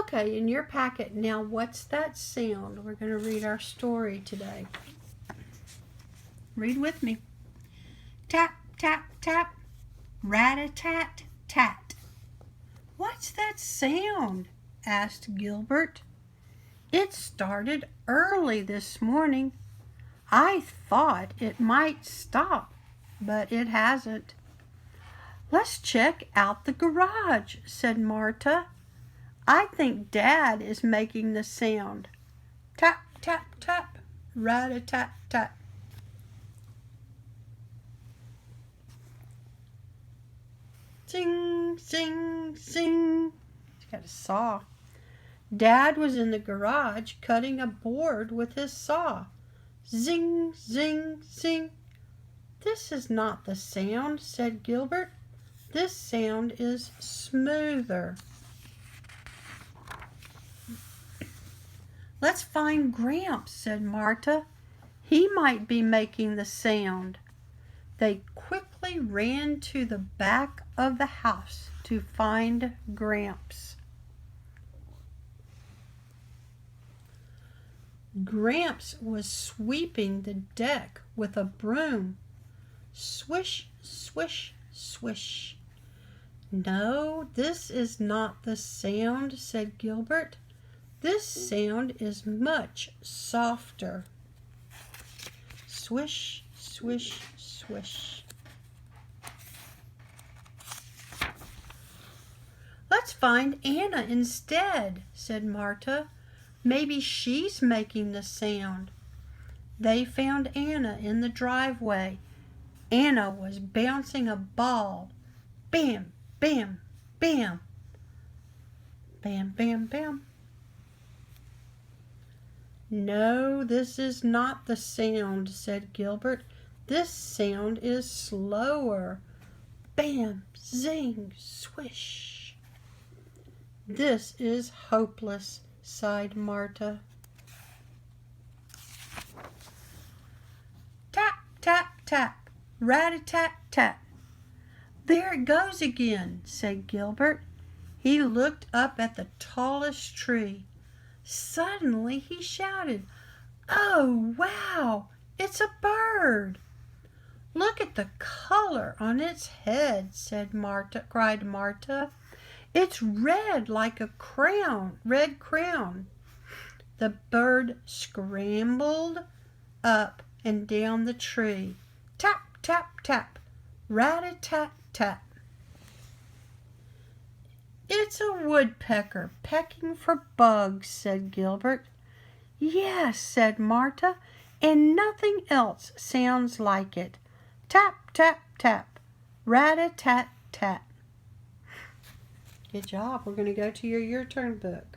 Okay, in your packet now, what's that sound? We're going to read our story today. Read with me. Tap, tap, tap, rat-a-tat-tat. What's that sound? Asked Gilbert. It started early this morning. I thought it might stop, but it hasn't. Let's check out the garage, said Marta. I think Dad is making the sound. Tap, tap, tap, rat-a-tat-tat. Sing, sing, sing. He's got a saw. Dad was in the garage cutting a board with his saw. Zing, zing, zing. This is not the sound, said Gilbert. This sound is smoother. Let's find Gramps, said Marta. He might be making the sound. They quickly ran to the back of the house to find Gramps. Gramps was sweeping the deck with a broom. Swish, swish, swish. No, this is not the sound, said Gilbert. This sound is much softer. Swish, swish, swish. Let's find Anna instead, said Marta. Maybe she's making the sound. They found Anna in the driveway. Anna was bouncing a ball. Bam, bam, bam. Bam, bam, bam. No, this is not the sound, said Gilbert. This sound is slower. Bam, zing, swish. This is hopeless, sighed Marta. Tap, tap, tap, rat-a-tat-tat. There it goes again, said Gilbert. He looked up at the tallest tree. Suddenly he shouted, "Oh, wow, it's a bird!" "Look at the color on its head," cried Marta. "It's red like a red crown." The bird scrambled up and down the tree. Tap, tap, tap, rat-a-tat-tat. "It's a woodpecker pecking for bugs," said Gilbert. "Yes," said Marta, "and nothing else sounds like it. Tap, tap, tap, rat-a-tat-tat." Good job. We're going to go to your turn book.